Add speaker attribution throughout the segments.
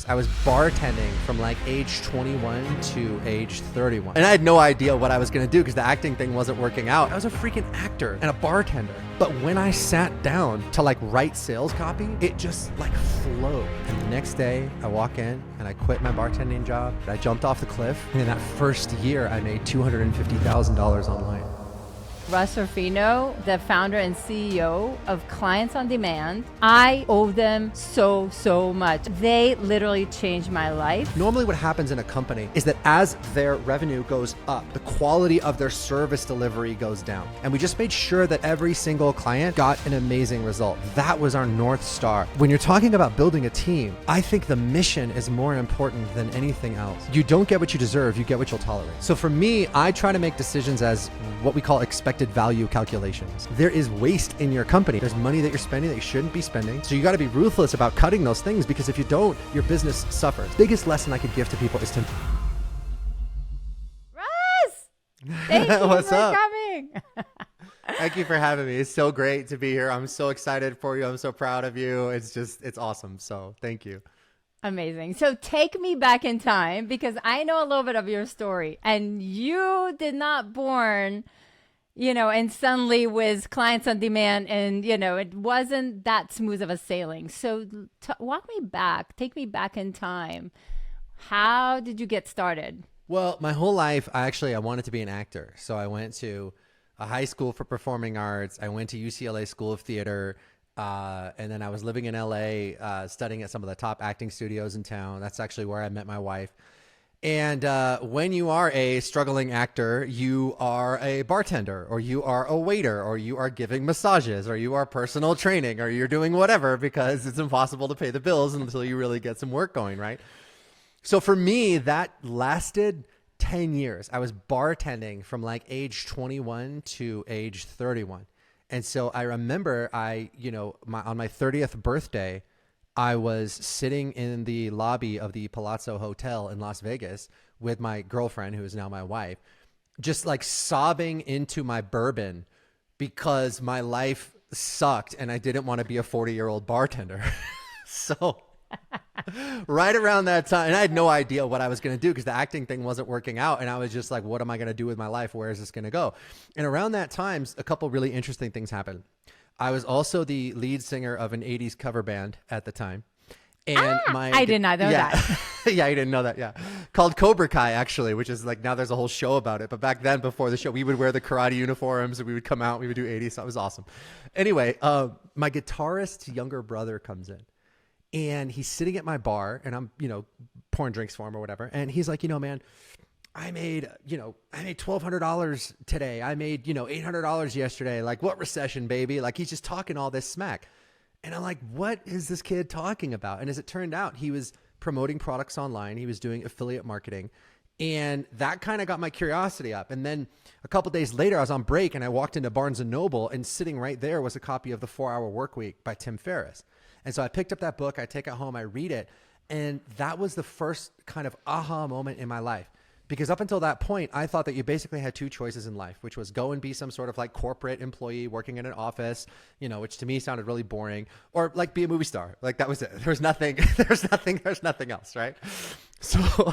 Speaker 1: I was bartending from like age 21 to age 31. And I had no idea what I was going to do because the acting thing wasn't working out. I was a freaking actor and a bartender. But when I sat down to like write sales copy, it just like flowed. And the next day I walk in and I quit my bartending job. I jumped off the cliff. And in that first year, I made $250,000 online.
Speaker 2: Russ Ruffino, the founder and CEO of Clients on Demand. I owe them so much. They literally changed my life.
Speaker 1: Normally what happens in a company is that as their revenue goes up, the quality of their service delivery goes down. And we just made sure that every single client got an amazing result. That was our North Star. When you're talking about building a team, I think the mission is more important than anything else. You don't get what you deserve, you get what you'll tolerate. So for me, I try to make decisions as what we call expected value calculations. There is waste in your company. There's money that you're spending that you shouldn't be spending. So you got to be ruthless about cutting those things, because if you don't, your business suffers. Biggest lesson I could give to people is to...
Speaker 2: Russ! Thank you
Speaker 1: What's
Speaker 2: for
Speaker 1: up?
Speaker 2: coming.
Speaker 1: Thank you for having me. It's so great to be here. I'm so excited for you. I'm so proud of you. It's awesome. So thank you.
Speaker 2: Amazing. So take me back in time, because I know a little bit of your story, and you did not born, and suddenly with Clients on Demand, and, it wasn't that smooth of a sailing. So walk me back, take me back in time. How did you get started?
Speaker 1: Well, my whole life, I wanted to be an actor. So I went to a high school for performing arts. I went to UCLA School of Theater. And then I was living in LA, studying at some of the top acting studios in town. That's actually where I met my wife. And when you are a struggling actor, you are a bartender, or you are a waiter, or you are giving massages, or you are personal training, or you're doing whatever, because it's impossible to pay the bills until you really get some work going, right? So for me, that lasted 10 years. I was bartending from like age 21 to age 31. And so I remember on my 30th birthday, I was sitting in the lobby of the Palazzo Hotel in Las Vegas with my girlfriend, who is now my wife, just like sobbing into my bourbon because my life sucked and I didn't want to be a 40-year-old bartender. So right around that time, and I had no idea what I was going to do because the acting thing wasn't working out. And I was just like, what am I going to do with my life? Where is this going to go? And around that time, a couple really interesting things happened. I was also the lead singer of an 80s cover band at the time. And
Speaker 2: I did not know that.
Speaker 1: Yeah, you didn't know that. Yeah. Called Cobra Kai, actually, which is like, now there's a whole show about it. But back then, before the show, we would wear the karate uniforms and we would come out, we would do 80s. So it was awesome. Anyway, my guitarist's younger brother comes in. And he's sitting at my bar, and I'm, pouring drinks for him or whatever. And he's like, man, I made $1,200 today. I made, $800 yesterday. Like, what recession, baby? Like, he's just talking all this smack. And I'm like, what is this kid talking about? And as it turned out, he was promoting products online. He was doing affiliate marketing. And that kind of got my curiosity up. And then a couple days later, I was on break and I walked into Barnes & Noble, and sitting right there was a copy of The 4-Hour Workweek by Tim Ferriss. And so I picked up that book, I take it home, I read it. And that was the first kind of aha moment in my life. Because up until that point, I thought that you basically had two choices in life, which was go and be some sort of like corporate employee working in an office, which to me sounded really boring, or like be a movie star. Like that was it. There's nothing else, right? So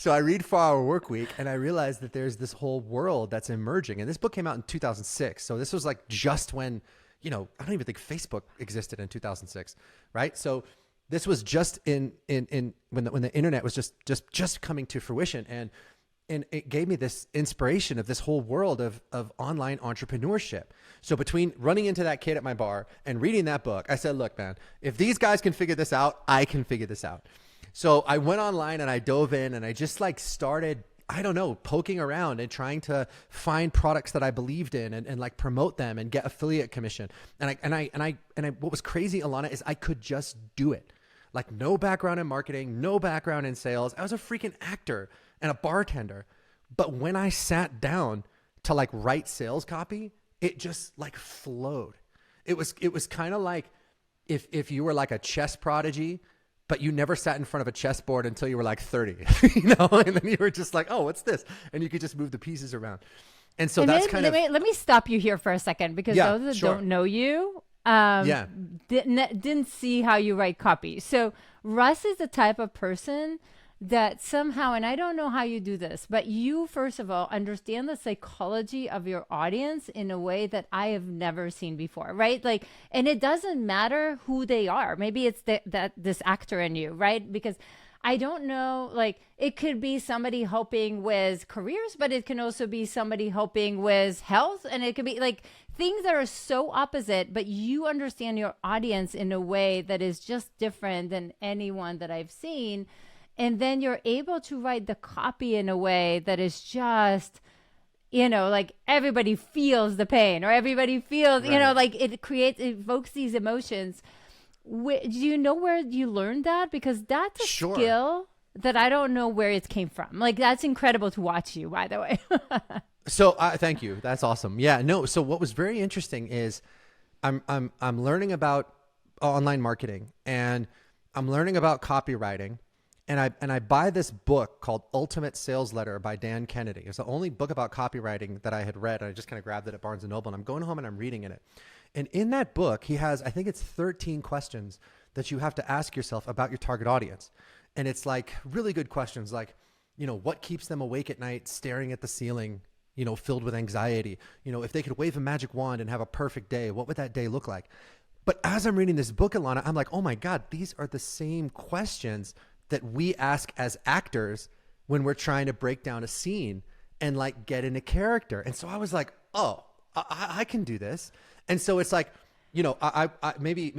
Speaker 1: I read 4-Hour Workweek, and I realized that there's this whole world that's emerging. And this book came out in 2006. So this was like just when, I don't even think Facebook existed in 2006, right? So this was just in when the internet was just coming to fruition, and it gave me this inspiration of this whole world of online entrepreneurship. So between running into that kid at my bar and reading that book, I said, look, man, if these guys can figure this out, I can figure this out. So I went online and I dove in, and I just like started, poking around and trying to find products that I believed in and like promote them and get affiliate commission. And what was crazy, Ilana, is I could just do it. Like no background in marketing, no background in sales. I was a freaking actor and a bartender. But when I sat down to like write sales copy, it just like flowed. It was kind of like if you were like a chess prodigy, but you never sat in front of a chessboard until you were like 30, and then you were just like, oh, what's this? And you could just move the pieces around. And so let
Speaker 2: me stop you here for a second, because those that don't know you, didn't see how you write copy. So Russ is the type of person that somehow, and I don't know how you do this, but you, first of all, understand the psychology of your audience in a way that I have never seen before, right? Like, and it doesn't matter who they are. Maybe it's that this actor in you, right? Because I don't know, like, it could be somebody helping with careers, but it can also be somebody helping with health. And it could be like things that are so opposite, but you understand your audience in a way that is just different than anyone that I've seen. And then you're able to write the copy in a way that is just, like everybody feels the pain, or everybody feels,
Speaker 1: Right.
Speaker 2: like it evokes these emotions. Do you know where you learned that? Because that's a
Speaker 1: Sure.
Speaker 2: skill that I don't know where it came from. Like, that's incredible to watch you, by the way.
Speaker 1: So thank you. That's awesome. Yeah, no. So what was very interesting is I'm learning about online marketing, and I'm learning about copywriting. And I buy this book called Ultimate Sales Letter by Dan Kennedy. It's the only book about copywriting that I had read. And I just kind of grabbed it at Barnes & Noble, and I'm going home and I'm reading in it. And in that book, he has, I think it's 13 questions that you have to ask yourself about your target audience. And it's like really good questions like, what keeps them awake at night staring at the ceiling, filled with anxiety? If they could wave a magic wand and have a perfect day, what would that day look like? But as I'm reading this book, Ilana, I'm like, oh my God, these are the same questions that we ask as actors when we're trying to break down a scene and like get in a character. And so I was like, oh, I can do this. And so it's like, I maybe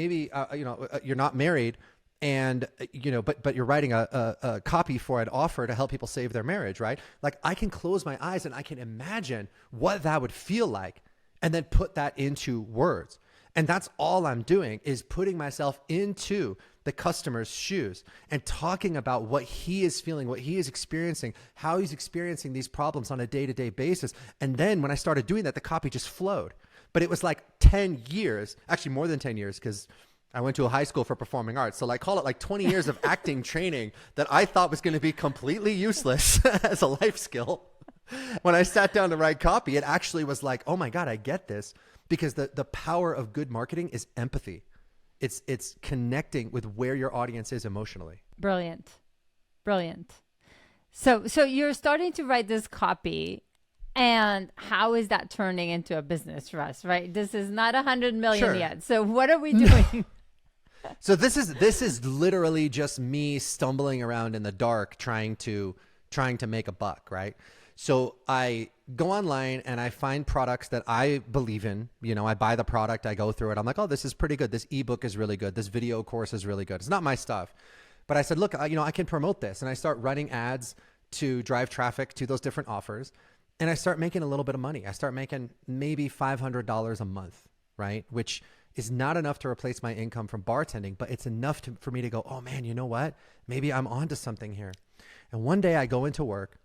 Speaker 1: you're not married, and but you're writing a copy for an offer to help people save their marriage, right? Like, I can close my eyes and I can imagine what that would feel like, and then put that into words. And that's all I'm doing, is putting myself into the customer's shoes and talking about what he is feeling, what he is experiencing, how he's experiencing these problems on a day-to-day basis. And then when I started doing that, the copy just flowed. But it was like 10 years, actually more than 10 years, because I went to a high school for performing arts. So like, call it like 20 years of acting training that I thought was going to be completely useless as a life skill. When I sat down to write copy, it actually was like, oh my God, I get this. Because the power of good marketing is empathy. It's connecting with where your audience is emotionally.
Speaker 2: Brilliant. So you're starting to write this copy, and how is that turning into a business, Russ? Right? This is not 100 million
Speaker 1: Sure.
Speaker 2: yet. So what are we doing?
Speaker 1: So this is literally just me stumbling around in the dark trying to make a buck, right? So I go online and I find products that I believe in. I buy the product, I go through it. I'm like, oh, this is pretty good. This ebook is really good. This video course is really good. It's not my stuff. But I said, look, I can promote this. And I start running ads to drive traffic to those different offers. And I start making a little bit of money. I start making maybe $500 a month, right? Which is not enough to replace my income from bartending, but it's enough for me to go, oh man, you know what? Maybe I'm onto something here. And one day I go into work.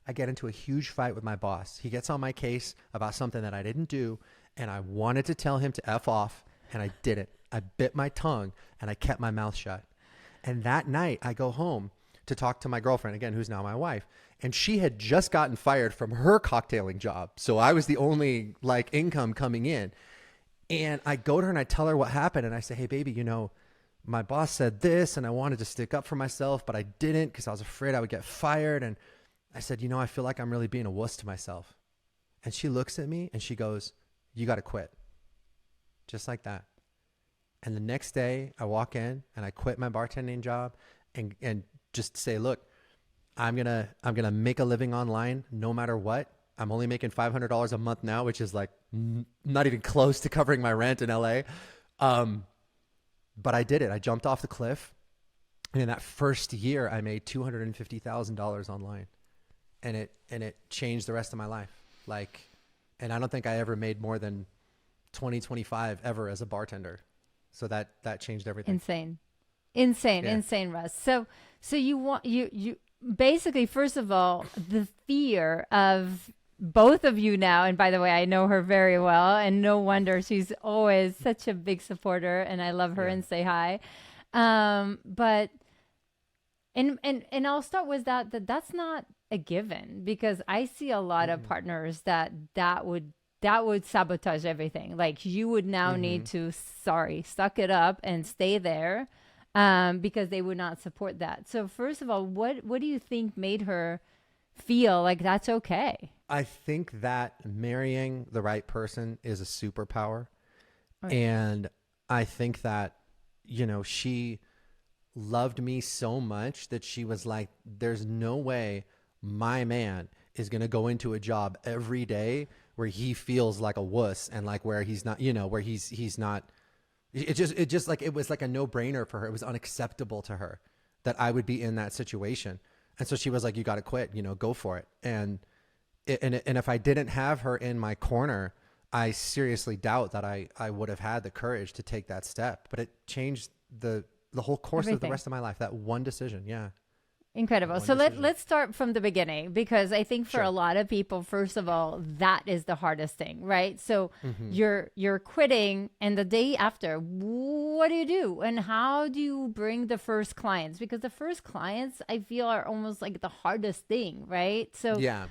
Speaker 1: I get into a huge fight with my boss. He gets on my case about something that I didn't do, and I wanted to tell him to F off, and I didn't. I bit my tongue, and I kept my mouth shut. And that night, I go home to talk to my girlfriend, again, who's now my wife, and she had just gotten fired from her cocktailing job. So I was the only income coming in. And I go to her and I tell her what happened, and I say, hey, baby, my boss said this, and I wanted to stick up for myself, but I didn't because I was afraid I would get fired. And I said, I feel like I'm really being a wuss to myself. And she looks at me and she goes, you got to quit. Just like that. And the next day I walk in and I quit my bartending job and just say, look, I'm going to make a living online no matter what. I'm only making $500 a month now, which is like not even close to covering my rent in LA. But I did it. I jumped off the cliff. And in that first year, I made $250,000 online. And it changed the rest of my life. And I don't think I ever made more than 25 ever as a bartender. So that changed everything.
Speaker 2: Insane, Russ. So you basically, first of all, the fear of both of you now, and by the way, I know her very well, and no wonder she's always such a big supporter, and I love her and say hi. But I'll start with that's not a given, because I see a lot of partners that would sabotage everything. Like, you would now need to, suck it up and stay there because they would not support that. So first of all, what do you think made her feel like that's okay?
Speaker 1: I think that marrying the right person is a superpower.
Speaker 2: Okay.
Speaker 1: And I think that, she loved me so much that she was like, there's no way my man is going to go into a job every day where he feels like a wuss and like where he's not, where he's not. It just like, it was like a no brainer for her. It was unacceptable to her that I would be in that situation. And so she was like, you got to quit, go for it. And if I didn't have her in my corner, I seriously doubt that I would have had the courage to take that step. But it changed the whole course of the
Speaker 2: Everything.
Speaker 1: rest of my life. That one decision. Yeah.
Speaker 2: Incredible.
Speaker 1: One
Speaker 2: So
Speaker 1: decision.
Speaker 2: let's start from the beginning, because I think for
Speaker 1: Sure.
Speaker 2: a lot of people, first of all, that is the hardest thing, right? So
Speaker 1: Mm-hmm.
Speaker 2: you're quitting, and the day after, what do you do? And how do you bring the first clients? Because the first clients, I feel, are almost like the hardest thing, right? So
Speaker 1: Yeah.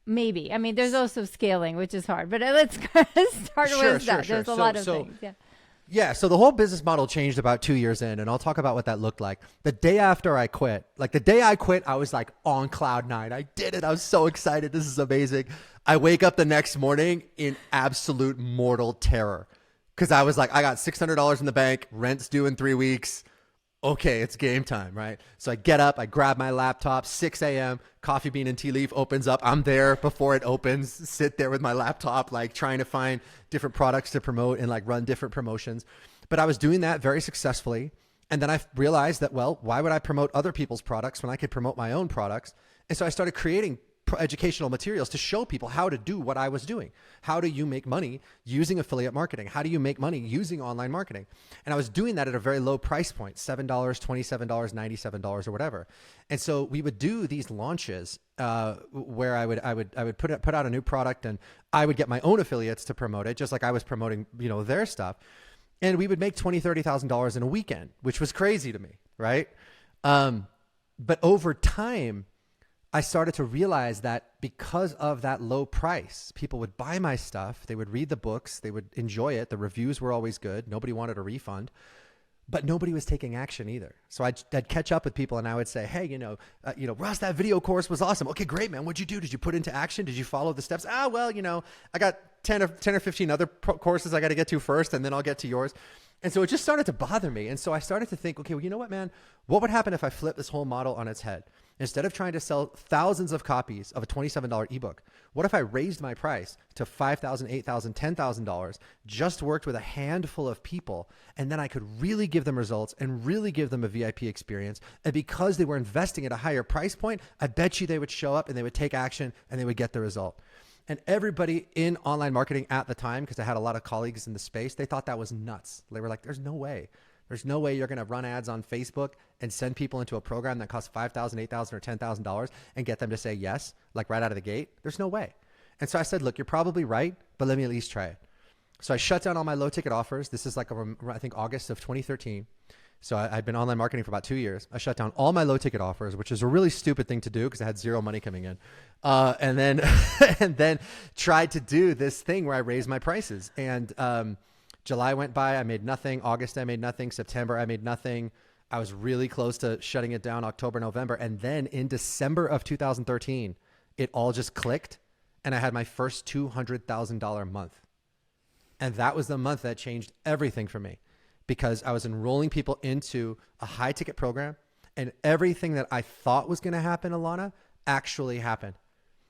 Speaker 2: maybe. I mean, there's also scaling, which is hard, but let's start
Speaker 1: Sure,
Speaker 2: with that.
Speaker 1: sure.
Speaker 2: There's a
Speaker 1: So-
Speaker 2: lot of
Speaker 1: so-
Speaker 2: things. Yeah.
Speaker 1: Yeah, so the whole business model changed about 2 years in, and I'll talk about what that looked like. The day after I quit, like the day I quit, I was like on cloud nine. I did it. I was so excited. This is amazing. I wake up the next morning in absolute mortal terror because I was like, I got $600 in the bank, rent's due in 3 weeks. Okay, it's game time, right? So I get up, I grab my laptop, 6 a.m., Coffee Bean and Tea Leaf opens up. I'm there before it opens, sit there with my laptop, like trying to find different products to promote and like run different promotions. But I was doing that very successfully. And then I realized that, well, why would I promote other people's products when I could promote my own products? And so I started creating educational materials to show people how to do what I was doing. How do you make money using affiliate marketing? How do you make money using online marketing? And I was doing that at a very low price point, $7, $27, $97 or whatever. And so we would do these launches where I would put out a new product, and I would get my own affiliates to promote it, just like I was promoting, their stuff. And we would make $20,000, $30,000 in a weekend, which was crazy to me, right? But over time, I started to realize that because of that low price, people would buy my stuff, they would read the books, they would enjoy it. The reviews were always good. Nobody wanted a refund, but nobody was taking action either. So I'd catch up with people and I would say, hey, Russ, that video course was awesome. Okay, great, man. What'd you do? Did you put into action? Did you follow the steps? Well, I got 10 or 15 other courses I got to get to first, and then I'll get to yours. And so it just started to bother me. And so I started to think, okay, well, you know what, man? What would happen if I flipped this whole model on its head? Instead of trying to sell thousands of copies of a $27 ebook, what if I raised my price to $5,000, $8,000, $10,000, just worked with a handful of people, and then I could really give them results and really give them a VIP experience? And because they were investing at a higher price point, I bet you they would show up and they would take action and they would get the result. And everybody in online marketing at the time, because I had a lot of colleagues in the space, they thought that was nuts. They were like, there's no way. There's no way you're going to run ads on Facebook and send people into a program that costs $5,000, $8,000, or $10,000 and get them to say yes, like right out of the gate. There's no way. And so I said, look, you're probably right, but let me at least try it. So I shut down all my low ticket offers. This is like, I think August of 2013. So I'd been online marketing for about 2 years. I shut down all my low ticket offers, which is a really stupid thing to do because I had zero money coming in. And then, and then tried to do this thing where I raised my prices. And July went by, I made nothing. August, I made nothing. September, I made nothing. I was really close to shutting it down October, November. And then in December of 2013, it all just clicked. And I had my first $200,000 month. And that was the month that changed everything for me, because I was enrolling people into a high ticket program, and everything that I thought was going to happen, Ilana, actually happened.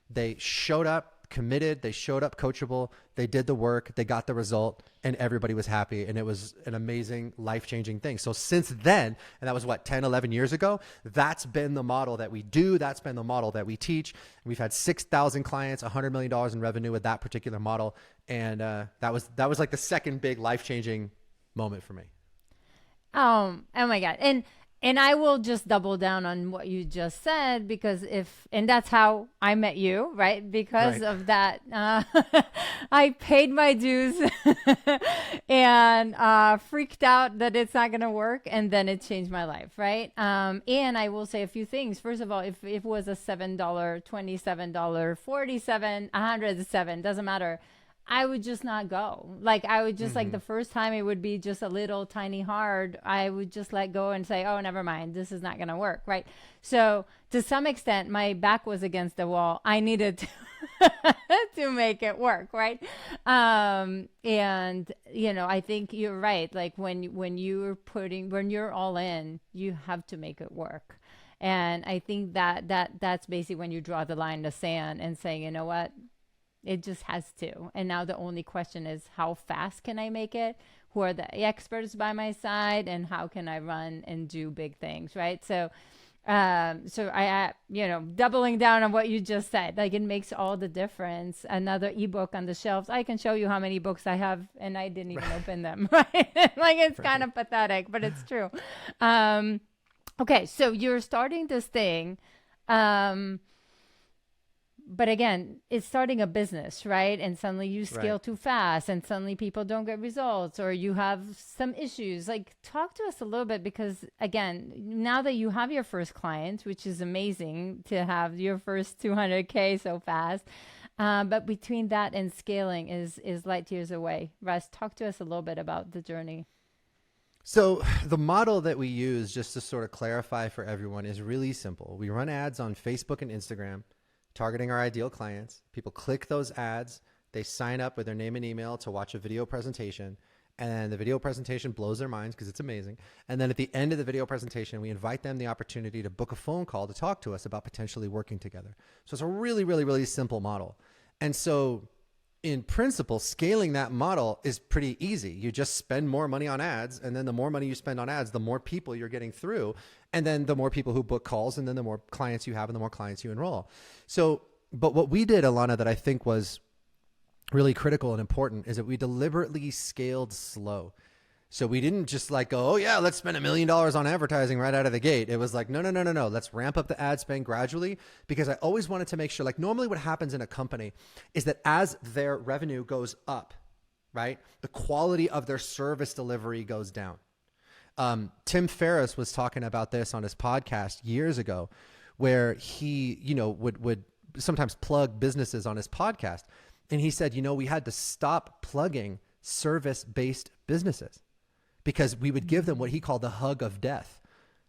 Speaker 1: They showed up committed, they showed up coachable, they did the work, they got the result, and everybody was happy. And it was an amazing, life-changing thing. So since then, and that was what, 10, 11 years ago, that's been the model that we do. That's been the model that we teach. We've had 6,000 clients, $100 million in revenue with that particular model. And that was like the second big life-changing moment for me.
Speaker 2: Oh my God. And I will just double down on what you just said, because and that's how I met you, right? Because of that, I paid my dues and freaked out that it's not going to work. And then it changed my life, right? And I will say a few things. First of all, if it was a $7, $27, $47, $107, doesn't matter. I would just not go. Like I would just like the first time it would be just a little tiny hard. I would just let go and say, oh, never mind. This is not going to work. Right. So to some extent, my back was against the wall. I needed to, to make it work. Right. And, you know, I think you're right. Like when you're all in, you have to make it work. And I think that's basically when you draw the line in the sand and say, you know what? It just has to. And now the only question is, how fast can I make it? Who are the experts by my side? And how can I run and do big things, right? So I, you know, doubling down on what you just said, like it makes all the difference. Another ebook on the shelves. I can show you how many books I have and I didn't even open them, right? Like it's kind of pathetic, but it's true. Okay, so you're starting this thing. But again, it's starting a business, right? And suddenly you scale too fast and suddenly people don't get results or you have some issues. Like talk to us a little bit because again, now that you have your first client, which is amazing to have your first 200K so fast. But between that and scaling is light years away. Russ, talk to us a little bit about the journey.
Speaker 1: So the model that we use, just to sort of clarify for everyone, is really simple. We run ads on Facebook and Instagram, targeting our ideal clients. People click those ads. They sign up with their name and email to watch a video presentation. And the video presentation blows their minds because it's amazing. And then at the end of the video presentation, we invite them the opportunity to book a phone call to talk to us about potentially working together. So it's a really, really, really simple model. And so in principle, scaling that model is pretty easy. You just spend more money on ads, and then the more money you spend on ads, the more people you're getting through, and then the more people who book calls, and then the more clients you have and the more clients you enroll. So, but what we did, Ilana, that I think was really critical and important is that we deliberately scaled slow. So we didn't just like go, oh yeah, let's spend $1 million on advertising right out of the gate. It was like, no. Let's ramp up the ad spend gradually, because I always wanted to make sure, like normally what happens in a company is that as their revenue goes up, right, the quality of their service delivery goes down. Tim Ferriss was talking about this on his podcast years ago, where he, you know, would sometimes plug businesses on his podcast. And he said, you know, we had to stop plugging service-based businesses, because we would give them what he called the hug of death.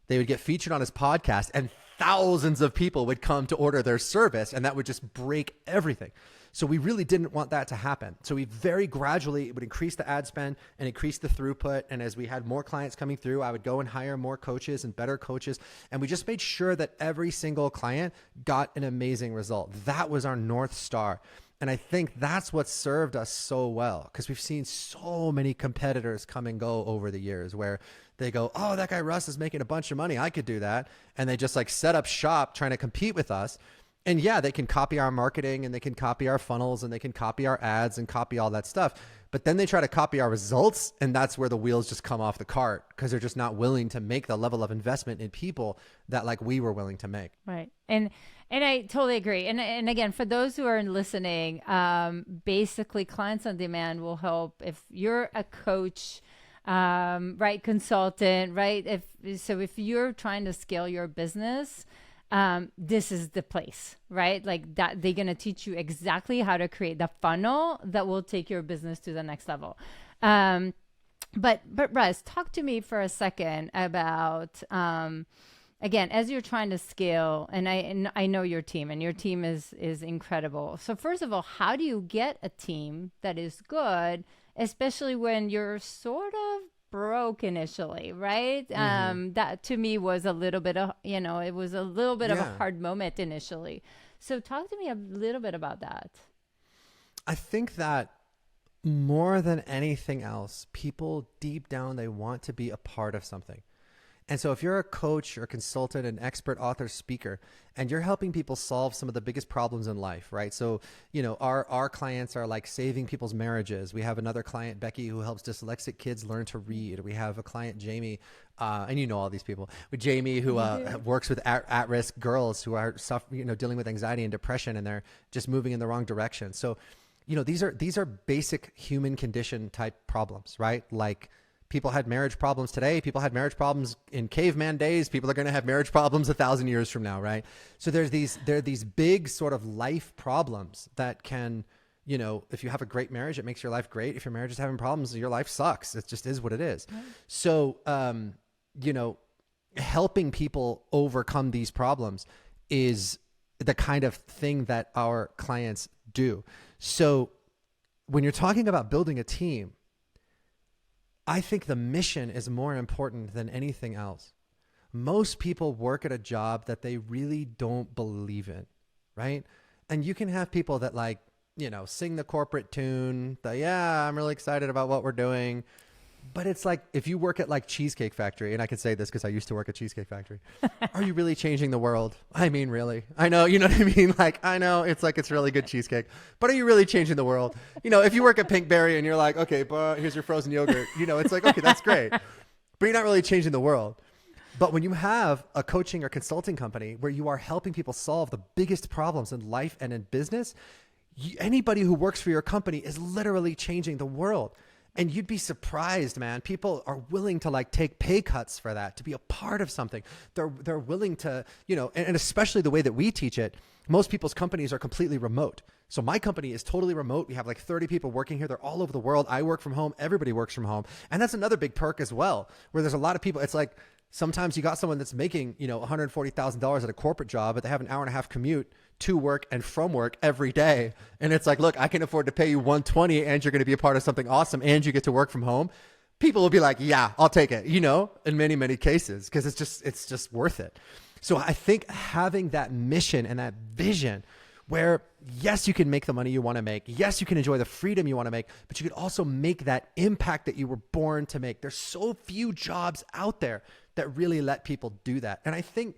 Speaker 1: They would get featured on his podcast and thousands of people would come to order their service, and that would just break everything. So we really didn't want that to happen. So we very gradually would increase the ad spend and increase the throughput. And as we had more clients coming through, I would go and hire more coaches and better coaches. And we just made sure that every single client got an amazing result. That was our North Star. And I think that's what served us so well, because we've seen so many competitors come and go over the years where they go, oh, that guy Russ is making a bunch of money, I could do that. And they just like set up shop trying to compete with us. And yeah, they can copy our marketing and they can copy our funnels and they can copy our ads and copy all that stuff. But then they try to copy our results, and that's where the wheels just come off the cart, because they're just not willing to make the level of investment in people that like we were willing to make.
Speaker 2: Right. And I totally agree. And again, for those who are listening, basically Clients on Demand will help if you're a coach, right, consultant, right? If you're trying to scale your business, this is the place, right? Like that, they're going to teach you exactly how to create the funnel that will take your business to the next level. But Russ, talk to me for a second about, again, as you're trying to scale, and I know your team, and your team is incredible. So first of all, how do you get a team that is good, especially when you're sort of broke initially, right? That to me was a little bit of, it was a little bit of a hard moment initially. So talk to me a little bit about that.
Speaker 1: I think that more than anything else, people deep down, they want to be a part of something. And so if you're a coach or consultant, an expert author, speaker, and you're helping people solve some of the biggest problems in life, right? So, our clients are like saving people's marriages. We have another client, Becky, who helps dyslexic kids learn to read. We have a client, Jamie, and you know all these people, with Jamie, who works with at-risk girls who are dealing with anxiety and depression, and they're just moving in the wrong direction. So, these are basic human condition type problems, right? Like, people had marriage problems today. People had marriage problems in caveman days. People are going to have marriage problems 1,000 years from now, right? So there are these big sort of life problems that can, if you have a great marriage, it makes your life great. If your marriage is having problems, your life sucks. It just is what it is. Right. So, helping people overcome these problems is the kind of thing that our clients do. So when you're talking about building a team, I think the mission is more important than anything else. Most people work at a job that they really don't believe in, right? And you can have people that sing the corporate tune, I'm really excited about what we're doing. But it's like, if you work at Cheesecake Factory, and I can say this because I used to work at Cheesecake Factory, are you really changing the world? I mean, really? I know, you know what I mean? I know it's really good cheesecake, but are you really changing the world? If you work at Pinkberry and you're like, okay, but here's your frozen yogurt, it's like, okay, that's great, but you're not really changing the world. But when you have a coaching or consulting company where you are helping people solve the biggest problems in life and in business, anybody who works for your company is literally changing the world. And you'd be surprised, man. People are willing to take pay cuts for that, to be a part of something. They're willing to, and especially the way that we teach it, most people's companies are completely remote. So my company is totally remote. We have 30 people working here. They're all over the world. I work from home. Everybody works from home. And that's another big perk as well, where there's a lot of people. It's like sometimes you got someone that's making, $140,000 at a corporate job, but they have an hour and a half commute to work and from work every day. And it's like, look, I can afford to pay you $120 and you're going to be a part of something awesome and you get to work from home. People will be like, yeah, I'll take it, in many, many cases, because it's just worth it. So I think having that mission and that vision where, yes, you can make the money you want to make. Yes, you can enjoy the freedom you want to make, but you could also make that impact that you were born to make. There's so few jobs out there that really let people do that. And I think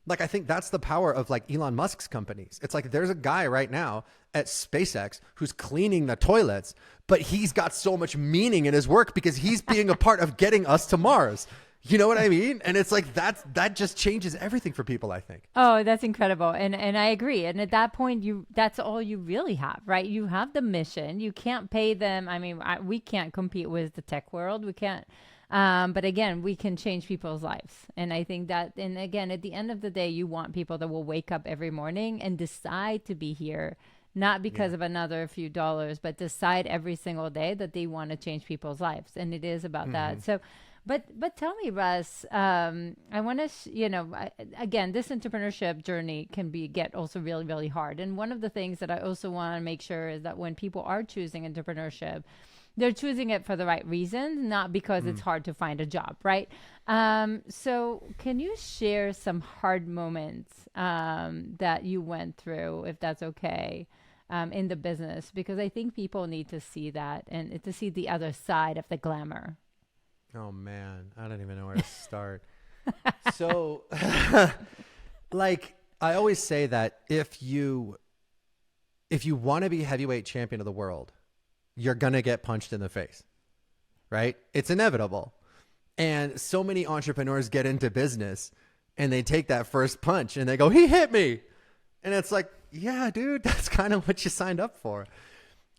Speaker 1: that's the power of Elon Musk's companies. It's like there's a guy right now at SpaceX who's cleaning the toilets, but he's got so much meaning in his work because he's being a part of getting us to Mars. You know what I mean? And it's like that just changes everything for people, I think.
Speaker 2: Oh, that's incredible. And I agree. And at that point, that's all you really have, right? You have the mission. You can't pay them. I mean, we can't compete with the tech world. We can't. But again, we can change people's lives. And I think that, and again, at the end of the day, you want people that will wake up every morning and decide to be here, not because of another few dollars, but decide every single day that they want to change people's lives. And it is about that. So, but tell me, Russ, I want to, again, this entrepreneurship journey can get also really, really hard. And one of the things that I also want to make sure is that when people are choosing entrepreneurship, they're choosing it for the right reasons, not because it's hard to find a job, right? So can you share some hard moments that you went through, if that's okay, in the business? Because I think people need to see that and to see the other side of the glamour.
Speaker 1: Oh, man, I don't even know where to start. So, I always say that if you want to be heavyweight champion of the world, you're going to get punched in the face, right? It's inevitable. And so many entrepreneurs get into business and they take that first punch and they go, he hit me. And it's like, yeah, dude, that's kind of what you signed up for.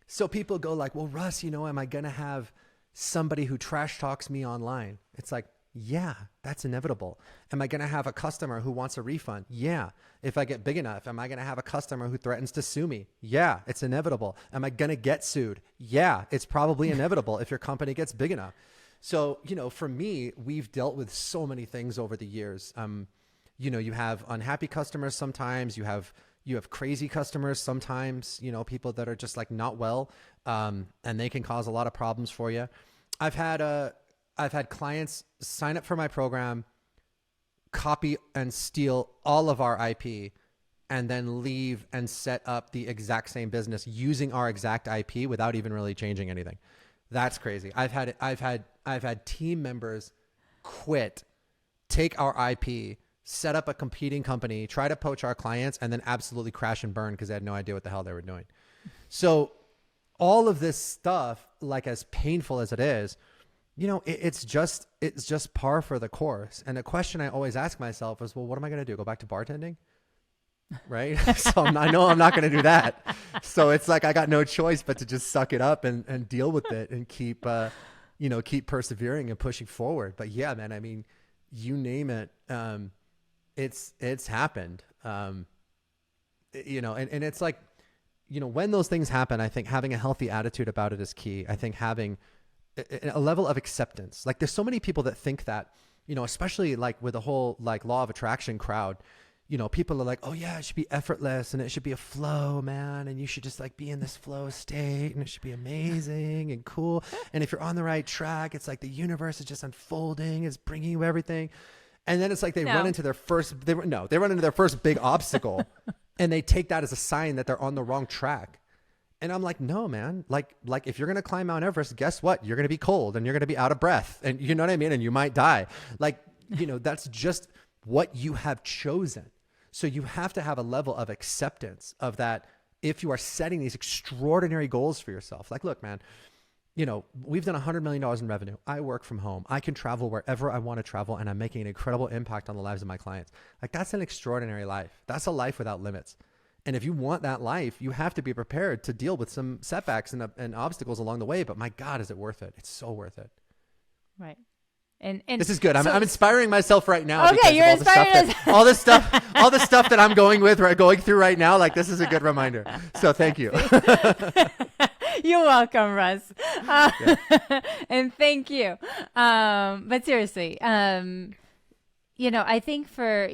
Speaker 1: So people go well, Russ, am I going to have somebody who trash talks me online? It's like, yeah, that's inevitable. Am I going to have a customer who wants a refund? Yeah. If I get big enough, am I going to have a customer who threatens to sue me? Yeah, it's inevitable. Am I going to get sued? Yeah, it's probably inevitable if your company gets big enough. So, for me, we've dealt with so many things over the years. You have unhappy customers sometimes, you have crazy customers sometimes, people that are just not well, and they can cause a lot of problems for you. I've had clients sign up for my program, copy and steal all of our IP, and then leave and set up the exact same business using our exact IP without even really changing anything. That's crazy. I've had team members quit, take our IP, set up a competing company, try to poach our clients, and then absolutely crash and burn because they had no idea what the hell they were doing. So all of this stuff, as painful as it is, it's just par for the course. And the question I always ask myself is, well, what am I going to do? Go back to bartending? Right? So I know I'm not going to do that. So it's like, I got no choice but to just suck it up and deal with it and keep persevering and pushing forward. But yeah, man, I mean, you name it. It's happened. And it's like, when those things happen, I think having a healthy attitude about it is key. I think having a level of acceptance. Like there's so many people that think that, especially like with the whole like law of attraction crowd, people are like, oh yeah, it should be effortless and it should be a flow, man. And you should just like be in this flow state and it should be amazing and cool. And if you're on the right track, it's like the universe is just unfolding, it's bringing you everything. And then it's like they run into their first big obstacle and they take that as a sign that they're on the wrong track. And I'm like, no, man, like if you're going to climb Mount Everest, guess what? You're going to be cold and you're going to be out of breath and you know what I mean? And you might die. Like, that's just what you have chosen. So you have to have a level of acceptance of that. If you are setting these extraordinary goals for yourself, like, look, man, we've done $100 million in revenue. I work from home. I can travel wherever I want to travel and I'm making an incredible impact on the lives of my clients. Like that's an extraordinary life. That's a life without limits. And if you want that life, you have to be prepared to deal with some setbacks and obstacles along the way. But my God, is it worth it? It's so worth it.
Speaker 2: Right. And
Speaker 1: this is good. I'm inspiring myself right now.
Speaker 2: Okay, you're inspiring us.
Speaker 1: All the stuff that I'm going through right now. Like this is a good reminder. So thank you.
Speaker 2: You're welcome, Russ. And thank you. But seriously, I think for,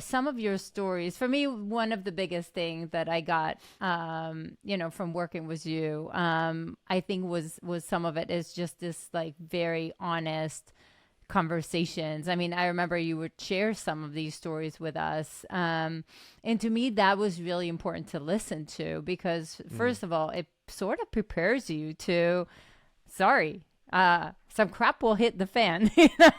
Speaker 2: some of your stories, for me, one of the biggest things that I got, from working with you, I think was some of it is just this like very honest conversations. I mean, I remember you would share some of these stories with us. And to me, that was really important to listen to because first of all, it sort of prepares you to, some crap will hit the fan.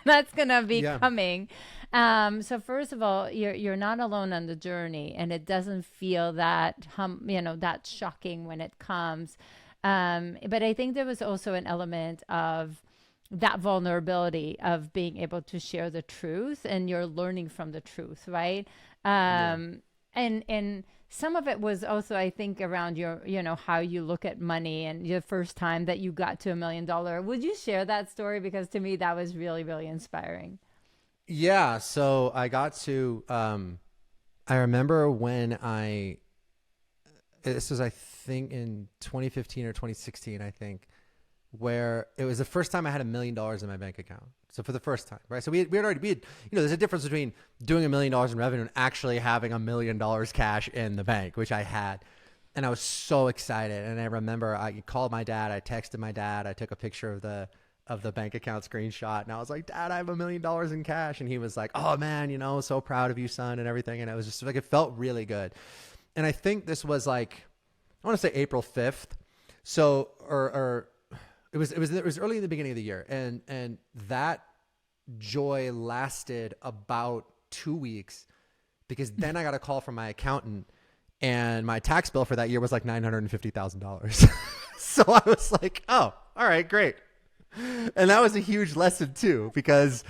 Speaker 2: That's going to be coming. So first of all, you're not alone on the journey and it doesn't feel that, that shocking when it comes. But I think there was also an element of that vulnerability of being able to share the truth and you're learning from the truth. Right. And some of it was also, I think, around your, how you look at money and your first time that you got to $1 million. Would you share that story? Because to me, that was really, really inspiring.
Speaker 1: Yeah. So I got to, I remember when this was, I think in 2015 or 2016, I think, where it was the first time I had $1 million in my bank account. So for the first time, right? So we had there's a difference between doing $1 million in revenue and actually having $1 million cash in the bank, which I had. And I was so excited. And I remember I called my dad, I texted my dad, I took a picture of the bank account screenshot. And I was like, Dad, I have $1 million in cash. And he was like, oh man, so proud of you, son, and everything. And it was just like, it felt really good. And I think this was like, I want to say April 5th. So, it was early in the beginning of the year, and that joy lasted about 2 weeks because then I got a call from my accountant and my tax bill for that year was like $950,000. So I was like, oh, all right, great. And that was a huge lesson too, because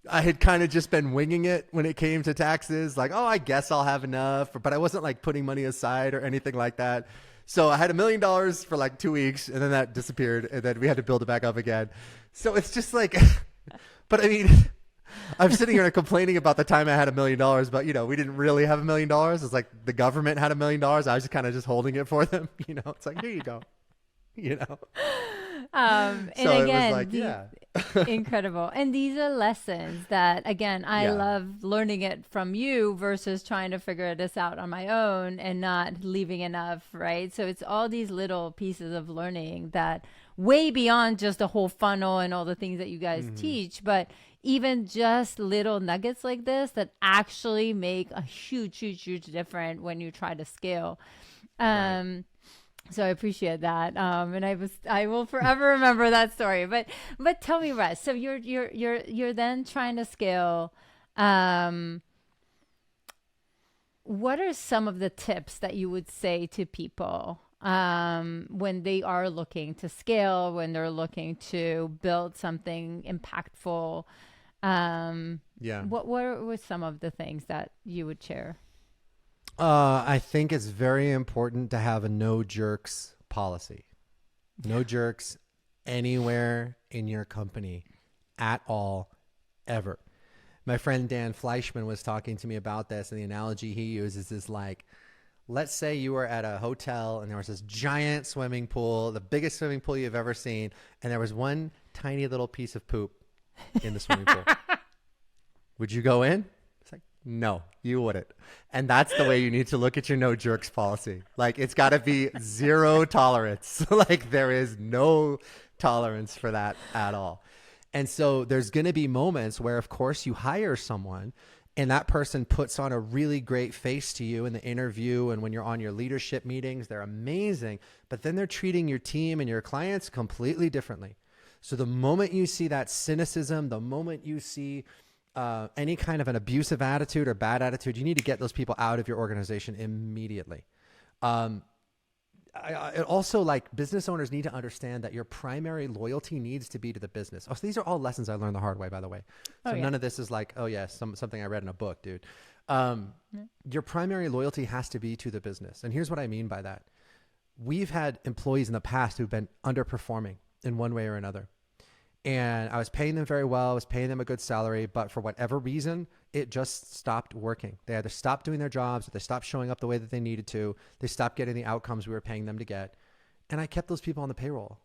Speaker 1: I had kind of just been winging it when it came to taxes. Like, oh, I guess I'll have enough, but I wasn't like putting money aside or anything like that. So I had $1 million for like 2 weeks and then that disappeared and then we had to build it back up again. So it's just like, but I mean, I'm sitting here complaining about the time I had $1 million, but we didn't really have $1 million. It's like the government had $1 million. I was just kind of just holding it for them. It's like, here you go,
Speaker 2: And
Speaker 1: so
Speaker 2: again,
Speaker 1: it was like,
Speaker 2: incredible. And these are lessons that, again, I love learning it from you versus trying to figure this out on my own and not leaving enough, right? So it's all these little pieces of learning that way beyond just the whole funnel and all the things that you guys teach, but even just little nuggets like this that actually make a huge, huge, huge difference when you try to scale. So I appreciate that, and I will forever remember that story. But tell me, Russ. So you're then trying to scale. What are some of the tips that you would say to people when they are looking to scale, when they're looking to build something impactful? What were some of the things that you would share?
Speaker 1: I think it's very important to have a no jerks policy. No jerks anywhere in your company at all, ever. My friend Dan Fleischman was talking to me about this, and the analogy he uses is like Let's say you were at a hotel and there was this giant swimming pool, the biggest swimming pool you've ever seen, and there was one tiny little piece of poop in the swimming pool. Would you go in? It's like, no, you wouldn't. And that's the way you need to look at your no jerks policy. Like, it's got to be zero tolerance. Like, there is no tolerance for that at all. And so there's going to be moments where, of course, you hire someone and that person puts on a really great face to you in the interview. And when you're on your leadership meetings, they're amazing. But then they're treating your team and your clients completely differently. So the moment you see that cynicism, the moment you see any kind of an abusive attitude or bad attitude, you need to get those people out of your organization immediately. Also, like, business owners need to understand that your primary loyalty needs to be to the business. Oh, so these are all lessons I learned the hard way, by the way. So none of this is like, oh yeah, something I read in a book, dude. Your primary loyalty has to be to the business. And here's what I mean by that. We've had employees in the past who've been underperforming in one way or another. And I was paying them very well. I was paying them a good salary, but for whatever reason, it just stopped working. They either stopped doing their jobs, or they stopped showing up the way that they needed to. They stopped getting the outcomes we were paying them to get. And I kept those people on the payroll,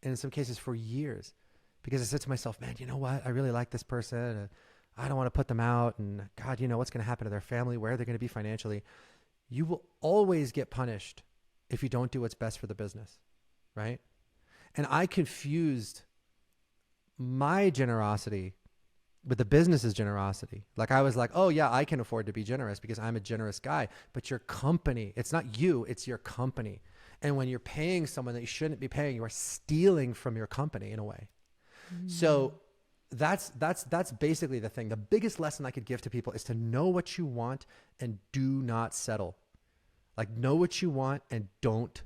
Speaker 1: and in some cases for years, because I said to myself, man, you know what? I really like this person. And I don't want to put them out. And God, you know, what's going to happen to their family? Where are they going to be financially? You will always get punished if you don't do what's best for the business, right? And I confused my generosity with the business's generosity. Like, I was like, oh yeah, I can afford to be generous because I'm a generous guy, but your company, it's not you, it's your company. And when you're paying someone that you shouldn't be paying, you are stealing from your company in a way. So that's basically the thing. The biggest lesson I could give to people is to know what you want and do not settle. Like, know what you want and don't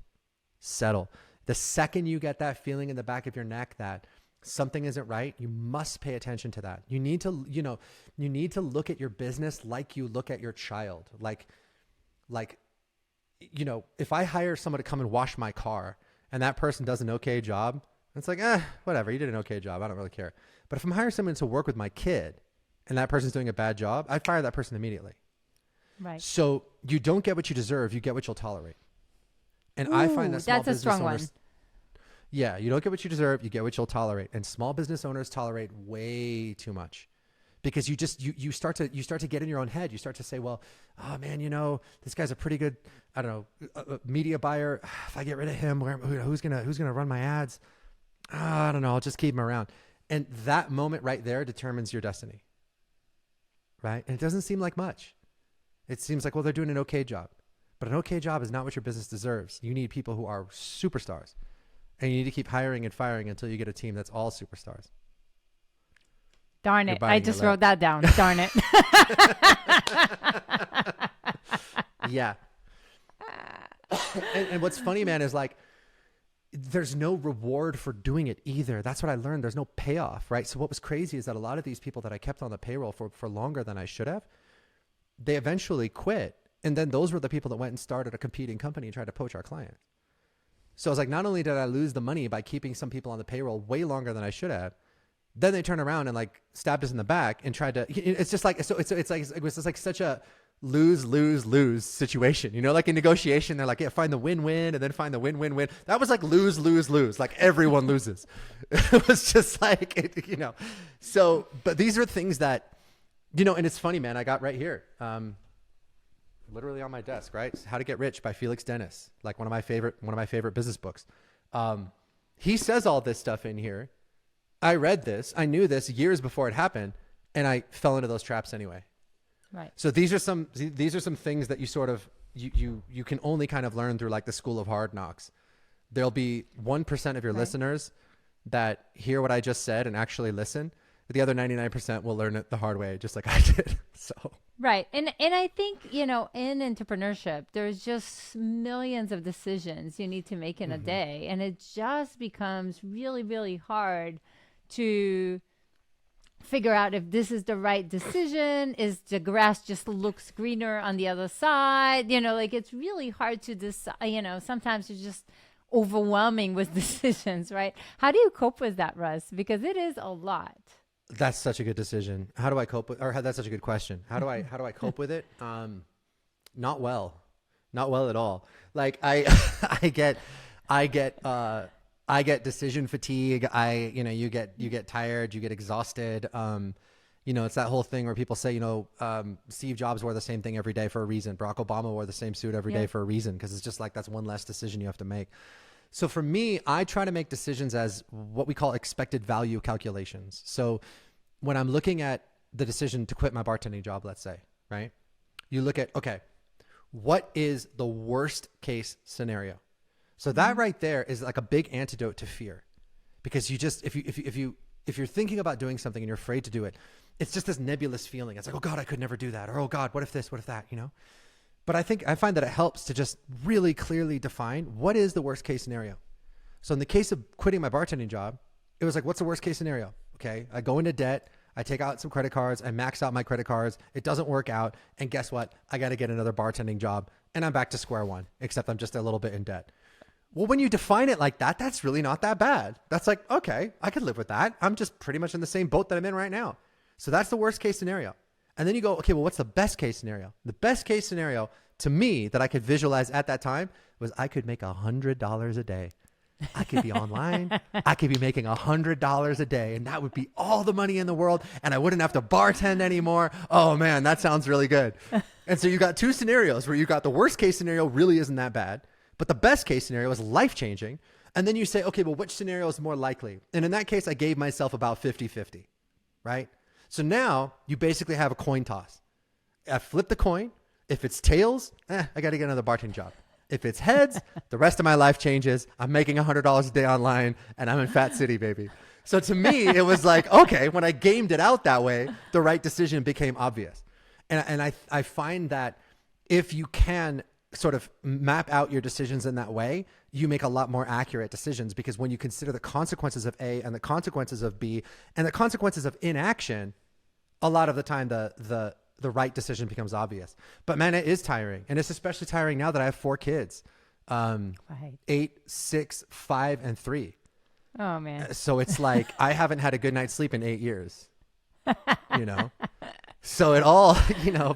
Speaker 1: settle. The second you get that feeling in the back of your neck that something isn't right, you must pay attention to that. You need to, you need to look at your business like you look at your child. Like, if I hire someone to come and wash my car and that person does an okay job, it's like, whatever, you did an okay job. I don't really care. But if I'm hiring someone to work with my kid and that person's doing a bad job, I fire that person immediately. Right. So you don't get what you deserve. You get what you'll tolerate. And I find that small business owners, yeah, you don't get what you deserve. You get what you'll tolerate. And small business owners tolerate way too much, because you start to get in your own head. You start to say, well, oh man, this guy's a pretty good, I don't know, media buyer. If I get rid of him, who's gonna run my ads? I don't know. I'll just keep him around. And that moment right there determines your destiny, right? And it doesn't seem like much. It seems like, well, they're doing an okay job, but an okay job is not what your business deserves. You need people who are superstars. And you need to keep hiring and firing until you get a team that's all superstars.
Speaker 2: Darn it. I just wrote that down. Darn it.
Speaker 1: Yeah. And what's funny, man, is like, there's no reward for doing it either. That's what I learned. There's no payoff, right? So what was crazy is that a lot of these people that I kept on the payroll for longer than I should have, they eventually quit. And then those were the people that went and started a competing company and tried to poach our clients. So I was like, not only did I lose the money by keeping some people on the payroll way longer than I should have, then they turned around and like stabbed us in the back and tried to, it's just like, so it's like, it was just like such a lose situation, like in negotiation, they're like, yeah, find the win-win and then find the win-win-win. That was like lose, like everyone loses. It was just like, so, but these are things that, and it's funny, man, I got right here. Literally on my desk, right? How to Get Rich by Felix Dennis, like one of my favorite business books. He says all this stuff in here. I read this, I knew this years before it happened, and I fell into those traps anyway. Right. So these are some things that you sort of you can only kind of learn through like the school of hard knocks. There'll be 1% of your listeners that hear what I just said and actually listen. But the other 99% will learn it the hard way, just like I did. So.
Speaker 2: Right. And I think, in entrepreneurship, there's just millions of decisions you need to make in a day. And it just becomes really, really hard to figure out if this is the right decision. Is the grass just looks greener on the other side? It's really hard to decide. Sometimes it's just overwhelming with decisions, right? How do you cope with that, Russ? Because it is a lot.
Speaker 1: That's such a good decision. How do I cope with, or that's such a good question. How do I cope with it? Not well. Not well at all. Like I get, I get, I get decision fatigue. You get tired, you get exhausted. It's that whole thing where people say, Steve Jobs wore the same thing every day for a reason. Barack Obama wore the same suit every day for a reason. Cause it's just like, that's one less decision you have to make. So for me, I try to make decisions as what we call expected value calculations. So when I'm looking at the decision to quit my bartending job, let's say, right? You look at, okay, what is the worst case scenario? So that right there is like a big antidote to fear, because you just, if you're thinking about doing something and you're afraid to do it, it's just this nebulous feeling. It's like, oh God, I could never do that. Or, oh God, what if this, what if that, But I find that it helps to just really clearly define what is the worst case scenario. So in the case of quitting my bartending job, it was like, what's the worst case scenario? Okay. I go into debt. I take out some credit cards. I max out my credit cards. It doesn't work out. And guess what? I got to get another bartending job and I'm back to square one, except I'm just a little bit in debt. Well, when you define it like that, that's really not that bad. That's like, okay, I could live with that. I'm just pretty much in the same boat that I'm in right now. So that's the worst case scenario. And then you go, okay, well, what's the best case scenario? The best case scenario to me that I could visualize at that time was I could make $100 a day. I could be online. I could be making $100 a day, and that would be all the money in the world, and I wouldn't have to bartend anymore. Oh man, that sounds really good. And so you got two scenarios where you got the worst case scenario really isn't that bad, but the best case scenario is life-changing. And then you say, okay, well, which scenario is more likely? And in that case, I gave myself about 50-50, right? So now you basically have a coin toss. I flip the coin. If it's tails, I got to get another bartending job. If it's heads, the rest of my life changes. I'm making $100 a day online and I'm in Fat City, baby. So to me, it was like, okay, when I gamed it out that way, the right decision became obvious. And I find that if you can sort of map out your decisions in that way, you make a lot more accurate decisions, because when you consider the consequences of A and the consequences of B and the consequences of inaction, a lot of the time the right decision becomes obvious. But man, it is tiring. And it's especially tiring now that I have 4 kids,
Speaker 2: Right.
Speaker 1: 8, 6, 5, and 3.
Speaker 2: Oh man.
Speaker 1: So it's like, I haven't had a good night's sleep in 8 years, So it all,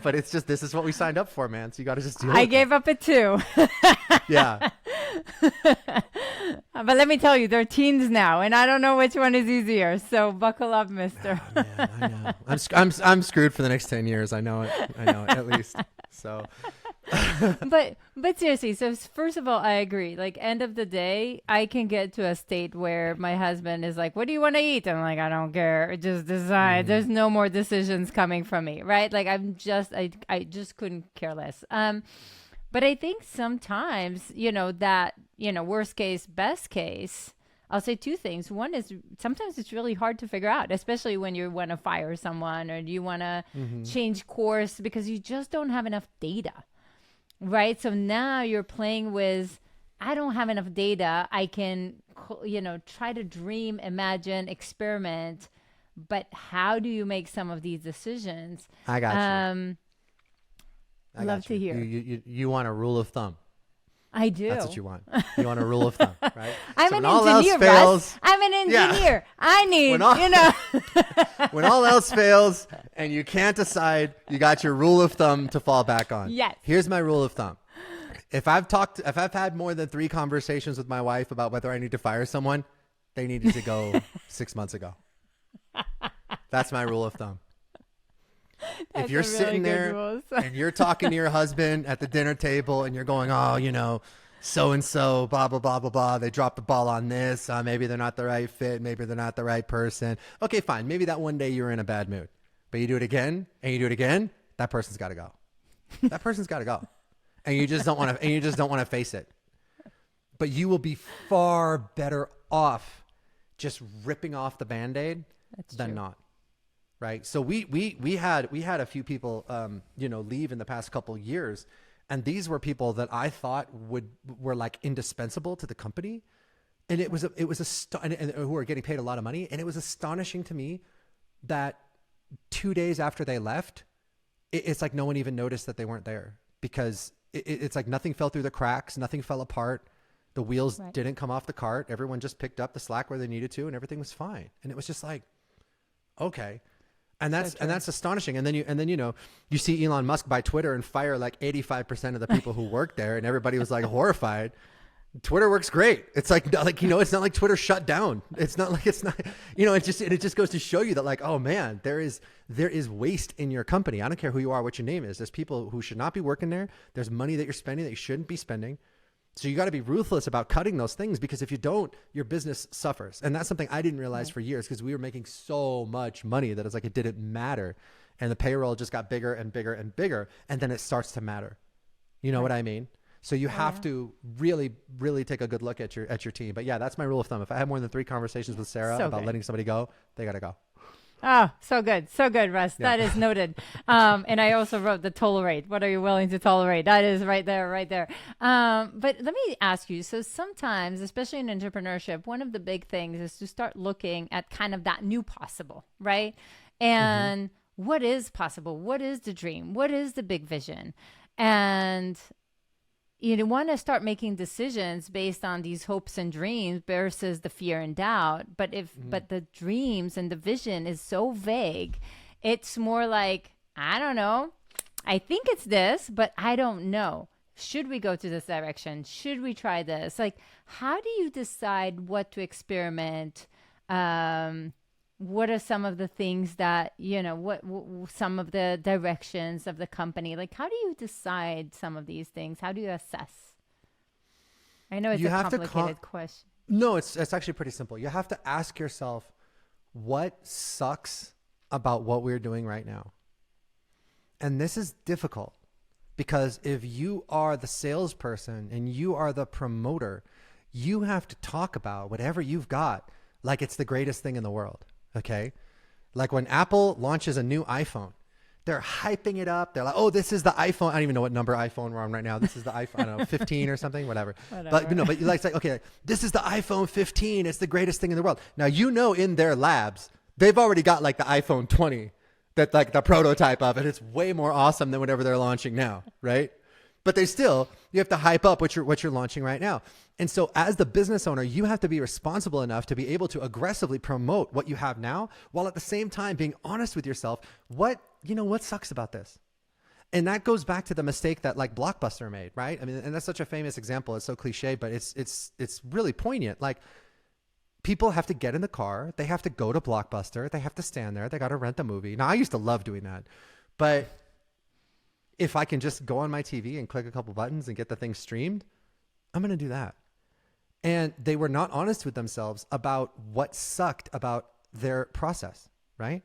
Speaker 1: but it's just, this is what we signed up for, man. So you got to just deal with it.
Speaker 2: I gave up at 2.
Speaker 1: Yeah.
Speaker 2: But let me tell you, they're teens now, and I don't know which one is easier. So buckle up, mister.
Speaker 1: Oh, man, I know. I'm screwed for the next 10 years. I know it at least. So.
Speaker 2: but seriously, so first of all, I agree. Like, end of the day, I can get to a state where my husband is like, what do you want to eat? I'm like, I don't care. Just decide. There's no more decisions coming from me, right? Like, I just couldn't care less. But I think sometimes, worst case, best case, I'll say 2 things. One is sometimes it's really hard to figure out, especially when you want to fire someone or you want to change course, because you just don't have enough data, right? So now you're playing with, I don't have enough data. I can, try to dream, imagine, experiment, but how do you make some of these decisions?
Speaker 1: I got you.
Speaker 2: I'd love to hear.
Speaker 1: You want a rule of thumb.
Speaker 2: I do.
Speaker 1: That's what you want. You want a rule of thumb, right?
Speaker 2: I'm
Speaker 1: so
Speaker 2: an engineer, Russ. I'm an engineer. Yeah. I need,
Speaker 1: When all else fails and you can't decide, you got your rule of thumb to fall back on.
Speaker 2: Yes.
Speaker 1: Here's my rule of thumb. If I've had more than 3 conversations with my wife about whether I need to fire someone, they needed to go 6 months ago. That's my rule of thumb. If you're really sitting there and you're talking to your husband at the dinner table and you're going, oh, so-and-so, blah, blah, blah, blah, blah. They dropped the ball on this. Maybe they're not the right fit. Maybe they're not the right person. Okay, fine. Maybe that one day you were in a bad mood, but you do it again and you do it again. That person's got to go. That person's got to go. And you just don't want to, face it. But you will be far better off just ripping off the Band-Aid than not. Right. So we had a few people, leave in the past couple years. And these were people that I thought were like indispensable to the company. And it was and who were getting paid a lot of money. And it was astonishing to me that 2 days after they left, it's like no one even noticed that they weren't there, because it's like nothing fell through the cracks. Nothing fell apart. The wheels didn't come off the cart. Everyone just picked up the slack where they needed to, and everything was fine. And it was just like, okay. And that's astonishing. And then you see Elon Musk buy Twitter and fire like 85% of the people who work there, and everybody was like horrified. Twitter works great. It's like it's not like Twitter shut down. It's not like it just goes to show you that, like, oh man, there is waste in your company. I don't care who you are, what your name is. There's people who should not be working there. There's money that you're spending that you shouldn't be spending. So you got to be ruthless about cutting those things, because if you don't, your business suffers. And that's something I didn't realize for years, because we were making so much money that it's like it didn't matter. And the payroll just got bigger and bigger and bigger. And then it starts to matter. You know what I mean? So you have to really, really take a good look at your team. But yeah, that's my rule of thumb. If I have more than 3 conversations with Sarah about letting somebody go, they got to go.
Speaker 2: Oh, so good, Russ. Yeah. That is noted. And I also wrote the tolerate. What are you willing to tolerate? That is right there. But let me ask you. So sometimes, especially in entrepreneurship, one of the big things is to start looking at kind of that new possible, right? And what is possible? What is the dream? What is the big vision? And you want to start making decisions based on these hopes and dreams versus the fear and doubt. But but the dreams and the vision is so vague, it's more like, I don't know. I think it's this, but I don't know. Should we go to this direction? Should we try this? Like, how do you decide what to experiment? What are some of the things that, what some of the directions of the company? Like, how do you decide some of these things? How do you assess? I know it's a complicated question.
Speaker 1: No, it's actually pretty simple. You have to ask yourself, what sucks about what we're doing right now? And this is difficult, because if you are the salesperson and you are the promoter, you have to talk about whatever you've got like it's the greatest thing in the world. Okay. Like when Apple launches a new iPhone, they're hyping it up. They're like, oh, this is the iPhone. I don't even know what number iPhone we're on right now. This is the iPhone, I don't know, 15 or something, whatever. But you like say, okay, this is the iPhone 15. It's the greatest thing in the world. Now, in their labs, they've already got like the iPhone 20, that like the prototype of it. It's way more awesome than whatever they're launching now. Right. But you have to hype up what you're launching right now. And so as the business owner, you have to be responsible enough to be able to aggressively promote what you have now, while at the same time being honest with yourself. What sucks about this? And that goes back to the mistake that like Blockbuster made, right? I mean, and that's such a famous example. It's so cliche, but it's really poignant. Like, people have to get in the car. They have to go to Blockbuster. They have to stand there. They got to rent the movie. Now, I used to love doing that, but if I can just go on my TV and click a couple buttons and get the thing streamed, I'm going to do that. And they were not honest with themselves about what sucked about their process, right?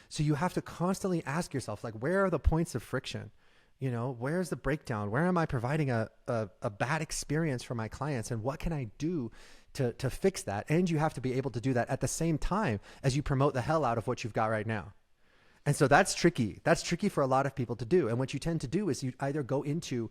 Speaker 1: So you have to constantly ask yourself, like, where are the points of friction? Where's the breakdown? Where am I providing a bad experience for my clients? And what can I do to fix that? And you have to be able to do that at the same time as you promote the hell out of what you've got right now. And so that's tricky. That's tricky for a lot of people to do. And what you tend to do is you either go into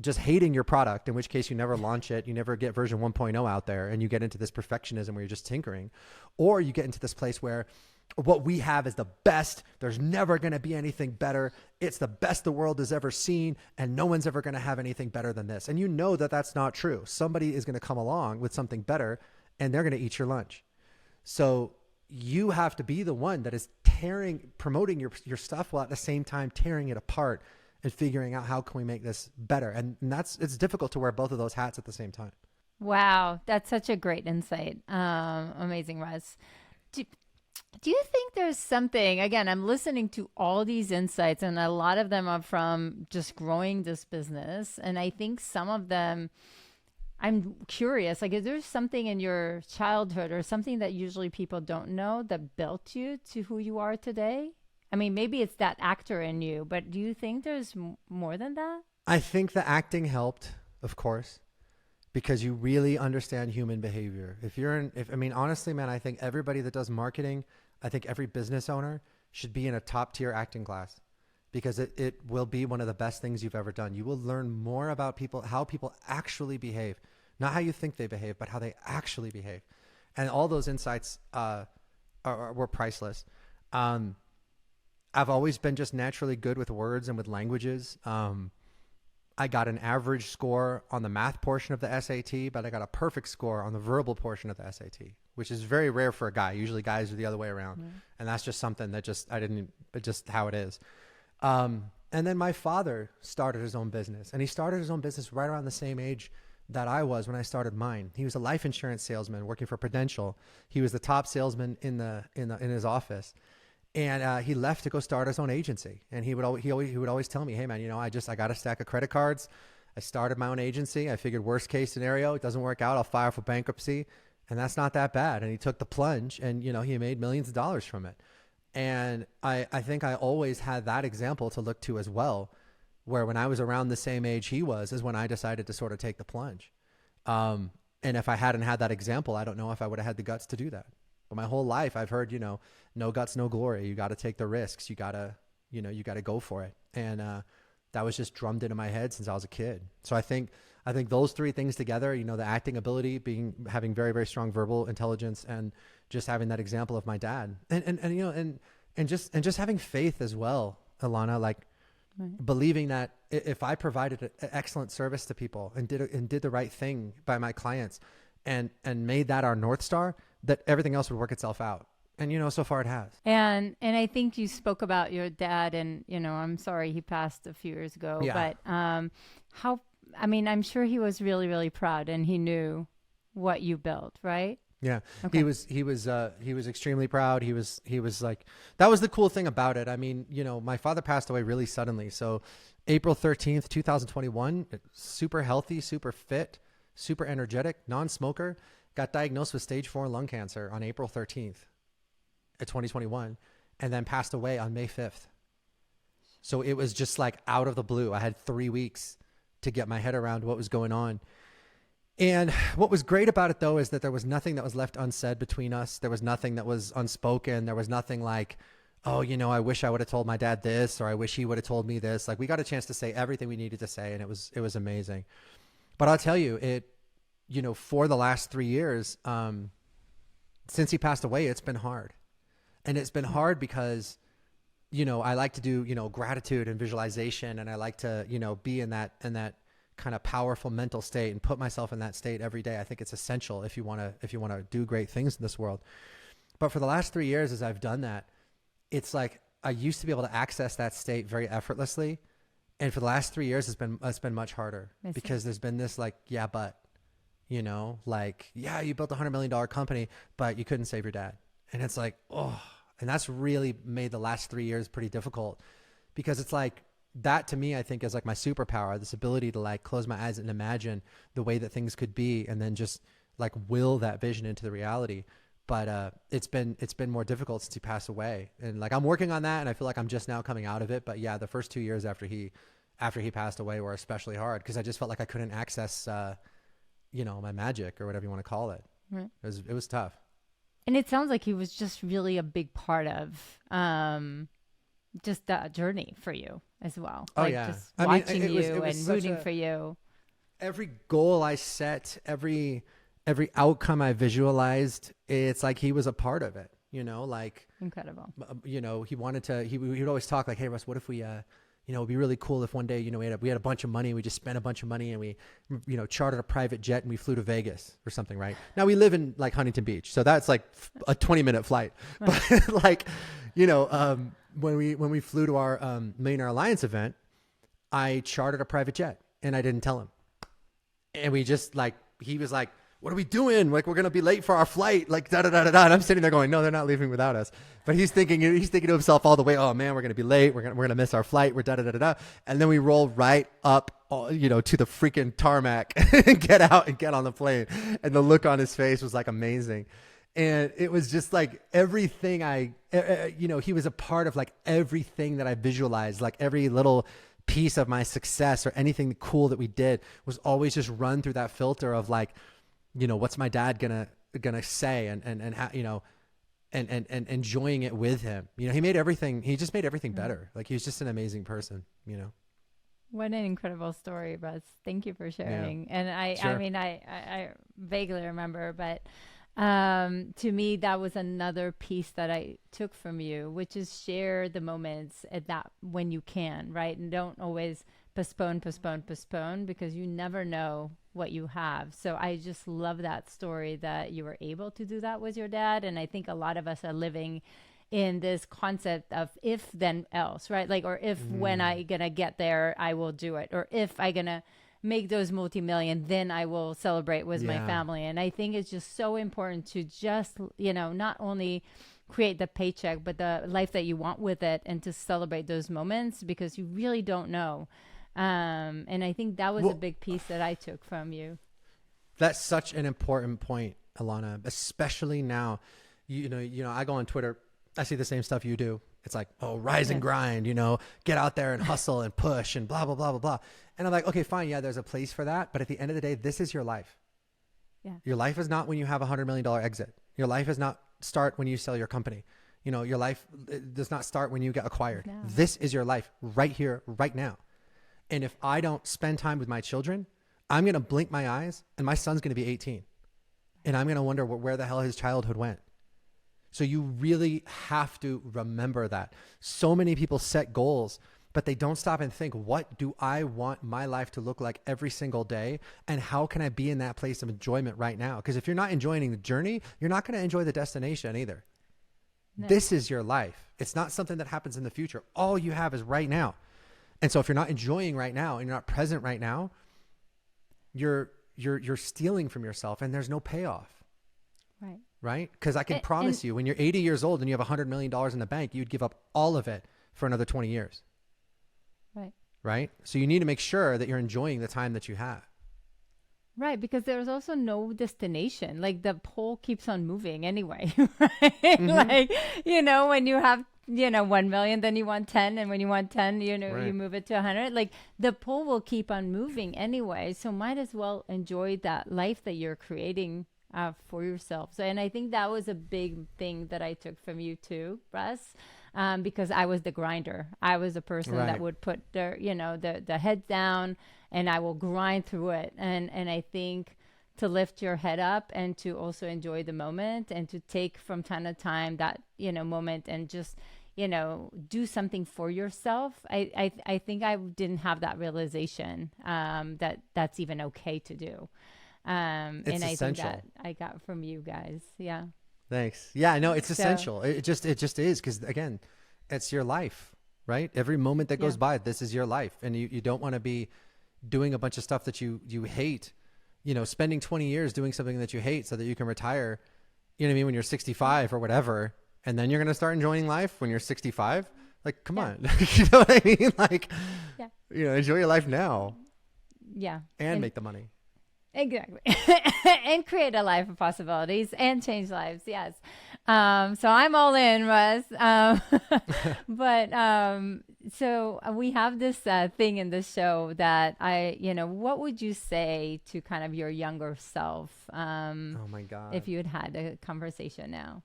Speaker 1: just hating your product, in which case you never launch it, you never get version 1.0 out there, and you get into this perfectionism where you're just tinkering, or you get into this place where what we have is the best. There's never going to be anything better. It's the best the world has ever seen, and no one's ever going to have anything better than this. And you know that that's not true. Somebody is going to come along with something better, and they're going to eat your lunch. So you have to be the one that is promoting your stuff, while at the same time tearing it apart and figuring out how can we make this better. And it's difficult to wear both of those hats at the same time.
Speaker 2: Wow. That's such a great insight. Amazing, Russ. Do you think there's something, again, I'm listening to all these insights, and a lot of them are from just growing this business. And I think some of them, I'm curious, like, is there something in your childhood or something that usually people don't know that built you to who you are today? I mean, maybe it's that actor in you, but do you think there's more than that?
Speaker 1: I think the acting helped, of course, because you really understand human behavior. Honestly, man, I think everybody that does marketing, I think every business owner should be in a top tier acting class, because it will be one of the best things you've ever done. You will learn more about people, how people actually behave, not how you think they behave, but how they actually behave. And all those insights were priceless. I've always been just naturally good with words and with languages. I got an average score on the math portion of the SAT, but I got a perfect score on the verbal portion of the SAT, which is very rare for a guy. Usually guys are the other way around. And that's just something that just how it is. And then my father started his own business, and he started his own business right around the same age that I was when I started mine. He was a life insurance salesman working for Prudential. He was the top salesman in his office. And he left to go start his own agency. And he would always tell me, hey man, I got a stack of credit cards. I started my own agency. I figured worst case scenario, it doesn't work out, I'll file for bankruptcy. And that's not that bad. And he took the plunge, and he made millions of dollars from it. And I think I always had that example to look to as well, where when I was around the same age he was is when I decided to sort of take the plunge. And if I hadn't had that example, I don't know if I would have had the guts to do that. But my whole life I've heard, no guts, no glory. You got to take the risks. You got to go for it. And that was just drummed into my head since I was a kid. So I think those three things together, the acting ability, having very, very strong verbal intelligence, and just having that example of my dad, and just having faith as well, Ilana, like believing that if I provided an excellent service to people and did the right thing by my clients and made that our North Star, that everything else would work itself out. And, so far it has.
Speaker 2: And I think you spoke about your dad, and, I'm sorry he passed a few years ago,
Speaker 1: Yeah.
Speaker 2: but I'm sure he was really, really proud, and he knew what you built, right?
Speaker 1: Yeah.
Speaker 2: Okay.
Speaker 1: He was extremely proud. He was like, that was the cool thing about it. I mean, my father passed away really suddenly. So April 13th, 2021, super healthy, super fit, super energetic, non-smoker, got diagnosed with stage 4 lung cancer on April 13th of 2021, and then passed away on May 5th. So it was just like out of the blue. I had 3 weeks to get my head around what was going on. And what was great about it, though, is that there was nothing that was left unsaid between us. There was nothing that was unspoken. There was nothing like, oh, I wish I would have told my dad this, or I wish he would have told me this. Like, we got a chance to say everything we needed to say, and it was amazing. But I'll tell you, for the last 3 years, since he passed away, it's been hard. And it's been hard because, I like to do, gratitude and visualization, and I like to, be in that kind of powerful mental state and put myself in that state every day. I think it's essential if you want to do great things in this world. But for the last 3 years, as I've done that, it's like I used to be able to access that state very effortlessly. And for the last 3 years, it's been much harder because there's been this like, yeah, but, you built $100 million company, but you couldn't save your dad. And it's like, oh, and that's really made the last 3 years pretty difficult, because it's like, that to me, I think, is like my superpower, this ability to like close my eyes and imagine the way that things could be, and then just like will that vision into the reality. But it's been more difficult since he passed away, and like I'm working on that, and I feel like I'm just now coming out of it. But yeah, the first 2 years after he passed away were especially hard, because I just felt like I couldn't access my magic, or whatever you want to call it.
Speaker 2: Right.
Speaker 1: It was tough.
Speaker 2: And it sounds like he was just really a big part of just that journey for you as well.
Speaker 1: Oh,
Speaker 2: like
Speaker 1: yeah.
Speaker 2: Just
Speaker 1: I mean,
Speaker 2: watching
Speaker 1: it was
Speaker 2: and rooting for you.
Speaker 1: Every goal I set, every outcome I visualized, it's like he was a part of it, like
Speaker 2: Incredible.
Speaker 1: He wanted to, he would always talk like, hey Russ, what if we, it'd be really cool if one day, we had a bunch of money, we just spent a bunch of money, and we, chartered a private jet and we flew to Vegas or something, right? Now we live in like Huntington Beach, so that's like a 20-minute flight. Right. But like, when we flew to our Millionaire Alliance event, I chartered a private jet, and I didn't tell him. And we just like, he was like, what are we doing? Like, we're going to be late for our flight. Like, da, da, da, da, da. And I'm sitting there going, no, they're not leaving without us. But he's thinking to himself all the way, oh man, we're going to be late. We're going to miss our flight. We're da, da, da, da, da. And then we roll right up, to the freaking tarmac and get out and get on the plane. And the look on his face was like amazing. And it was just like everything he was a part of, like everything that I visualized, like every little piece of my success or anything cool that we did was always just run through that filter of like, what's my dad gonna say, and enjoying it with him. He just made everything better. Like, he was just an amazing person,
Speaker 2: What an incredible story, Russ. Thank you for sharing. Yeah. And
Speaker 1: Sure.
Speaker 2: I vaguely remember, but to me, that was another piece that I took from you, which is share the moments at that when you can, right? And don't always postpone because you never know what you have. So I just love that story that you were able to do that with your dad. And I think a lot of us are living in this concept of if then else, right? Like, or if when I gonna get there, I will do it. Or if I gonna make those multi-million, then I will celebrate with my family. And I think it's just so important to just, not only create the paycheck, but the life that you want with it, and to celebrate those moments, because you really don't know. And I think that was a big piece that I took from you.
Speaker 1: That's such an important point, Ilana, especially now. I go on Twitter, I see the same stuff you do. It's like, rise and grind, get out there and hustle and push and blah, blah, blah, blah, blah. And I'm like, okay, fine. Yeah, there's a place for that. But at the end of the day, this is your life.
Speaker 2: Yeah.
Speaker 1: Your life is not when you have $100 million exit. Your life is not start when you sell your company. Your life does not start when you get acquired. No. This is your life right here, right now. And if I don't spend time with my children, I'm going to blink my eyes and my son's going to be 18. And I'm going to wonder where the hell his childhood went. So you really have to remember that. So many people set goals, but they don't stop and think, what do I want my life to look like every single day? And how can I be in that place of enjoyment right now? Because if you're not enjoying the journey, you're not going to enjoy the destination either. No. This is your life. It's not something that happens in the future. All you have is right now. And so if you're not enjoying right now and you're not present right now, you're stealing from yourself, and there's no payoff.
Speaker 2: Right.
Speaker 1: Right? Because I can promise you, when you're 80 years old and you have $100 million in the bank, you'd give up all of it for another 20 years.
Speaker 2: Right.
Speaker 1: Right? So you need to make sure that you're enjoying the time that you have.
Speaker 2: Right, because there's also no destination. Like, the pole keeps on moving anyway, right? Mm-hmm. Like, when you have, 1 million, then you want 10. And when you want 10, right. You move it to 100. Like, the pole will keep on moving anyway. So might as well enjoy that life that you're creating for yourself. So, and I think that was a big thing that I took from you too, Russ, because I was the grinder. I was the person that would put the head down, and I will grind through it. And I think to lift your head up and to also enjoy the moment, and to take from time to time that, moment, and just, do something for yourself. I think I didn't have that realization that that's even okay to do. And I think that I got from you guys. Yeah.
Speaker 1: Thanks. Yeah, no, it's essential. It just is. Because again, it's your life, right? Every moment that goes by, this is your life. And you don't want to be doing a bunch of stuff that you hate, spending 20 years doing something that you hate so that you can retire, when you're 65 or whatever. And then you're going to start enjoying life when you're 65. Like, come on. You know what I mean? Like, enjoy your life now.
Speaker 2: Yeah.
Speaker 1: And make the money.
Speaker 2: Exactly. And create a life of possibilities and change lives. Yes. So I'm all in, Russ. But so we have this thing in the show that what would you say to kind of your younger self? Oh
Speaker 1: my God.
Speaker 2: If you had a conversation now.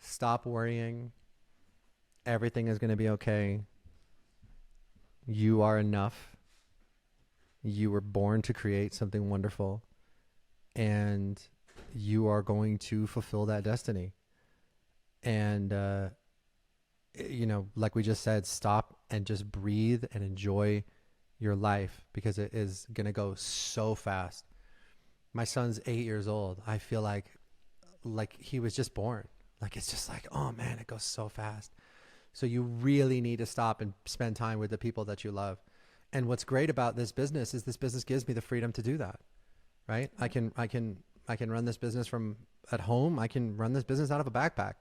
Speaker 1: Stop worrying. Everything is going to be okay. You are enough. You were born to create something wonderful, and you are going to fulfill that destiny. And, like we just said, stop and just breathe and enjoy your life, because it is going to go so fast. My son's 8 years old. I feel like he was just born. Like, it's just like, oh man, it goes so fast. So you really need to stop and spend time with the people that you love. And what's great about this business is this business gives me the freedom to do that, right? I can run this business from at home. I can run this business out of a backpack.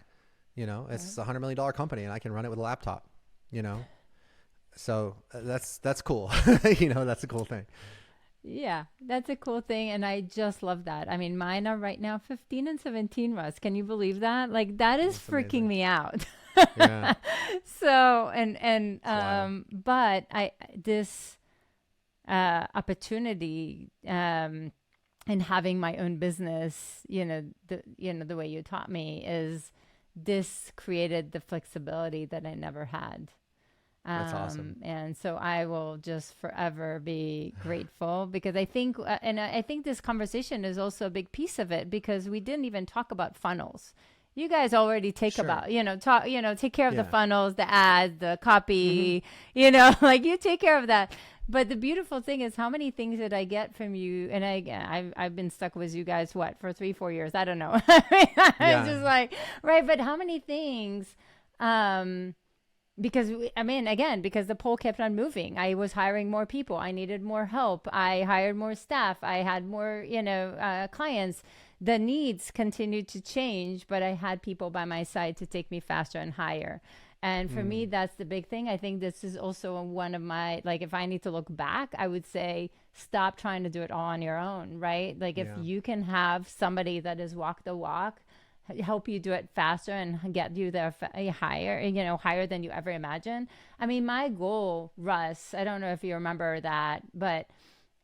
Speaker 1: It's $100 million company, and I can run it with a laptop, So that's cool. That's a cool thing.
Speaker 2: Yeah, that's a cool thing. And I just love that. I mean, mine are right now 15 and 17, Russ. Can you believe that? Like, that is that's freaking amazing. Me out. Yeah. So, but this opportunity, and having my own business, the way you taught me, is this created the flexibility that I never had.
Speaker 1: That's awesome.
Speaker 2: And so I will just forever be grateful, because I think, and I think this conversation is also a big piece of it, because we didn't even talk about funnels. you guys already take
Speaker 1: Sure.
Speaker 2: about, talk, take care of the
Speaker 1: Yeah.
Speaker 2: funnels, the ads, the copy, like you take care of that. But the beautiful thing is how many things did I get from you? And I've been stuck with you guys, what, for 3-4 years? I don't know. I'm
Speaker 1: Yeah.
Speaker 2: just like, right. But how many things, because again, because the pole kept on moving. I was hiring more people. I needed more help. I hired more staff. I had more, clients. The needs continued to change, but I had people by my side to take me faster and higher. And for me, that's the big thing. I think this is also one of my, like, if I need to look back, I would say stop trying to do it all on your own, right? Like, if
Speaker 1: Yeah.
Speaker 2: you can have somebody that is walk the walk, help you do it faster and get you there higher, higher than you ever imagined. I mean, my goal, Russ, I don't know if you remember that, but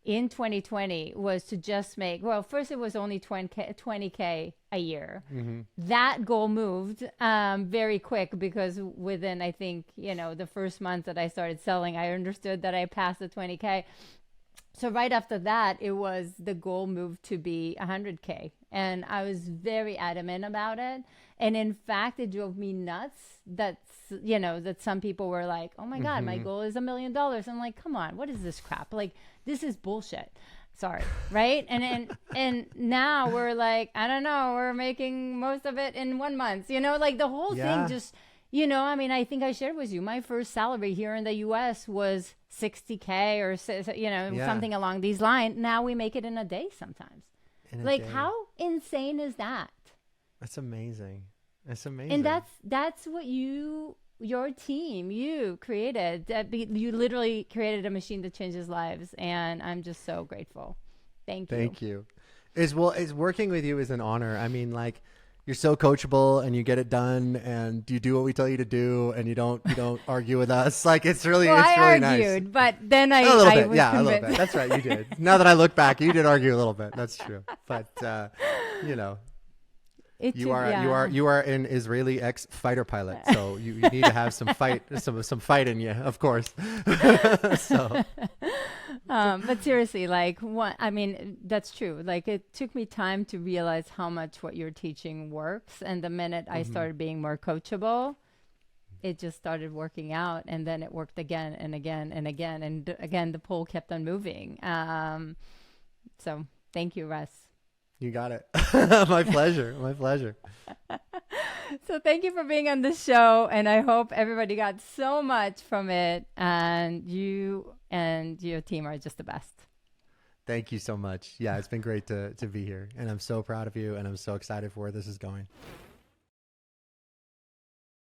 Speaker 2: in 2020 was to just make, well, first it was only 20K a year. That goal moved very quick because within, I think, the first month that I started selling, I understood that I passed the 20K. So right after that, it was the goal moved to be 100K. And I was very adamant about it. And in fact, it drove me nuts that some people were like, oh my God, my goal is $1 million. I'm like, come on, what is this crap? Like, this is bullshit. Sorry. Right. And now we're like, I don't know, we're making most of it in 1 month, like the whole
Speaker 1: Yeah.
Speaker 2: thing just, I think I shared with you, my first salary here in the US was 60K or, something along these lines. Now we make it in a day sometimes.
Speaker 1: In a
Speaker 2: Like,
Speaker 1: day.
Speaker 2: how insane is that?
Speaker 1: That's amazing. That's amazing.
Speaker 2: And that's what your team, you created. You literally created a machine that changes lives, and I'm just so grateful. Thank you.
Speaker 1: Thank you. Is working with you is an honor. I mean, like, you're so coachable and you get it done and you do what we tell you to do and you don't argue with us. Like, it's really
Speaker 2: Well,
Speaker 1: it's
Speaker 2: I
Speaker 1: really
Speaker 2: argued,
Speaker 1: nice.
Speaker 2: but then I
Speaker 1: A little bit,
Speaker 2: was
Speaker 1: yeah,
Speaker 2: convinced.
Speaker 1: a little bit. That's right, you did. Now that I look back, you did argue a little bit. That's true. But you are an Israeli ex-fighter pilot, so you need to have some fight in you, of course. So
Speaker 2: But seriously, like, that's true. Like, it took me time to realize how much what you're teaching works. And the minute I started being more coachable, it just started working out. And then it worked again and again and again. And again, the pole kept on moving. So thank you, Russ.
Speaker 1: you got it. My pleasure. My pleasure.
Speaker 2: So thank you for being on the show. And I hope everybody got so much from it. And you and your team are just the best.
Speaker 1: Thank you so much. Yeah, it's been great to be here. And I'm so proud of you and I'm so excited for where this is going.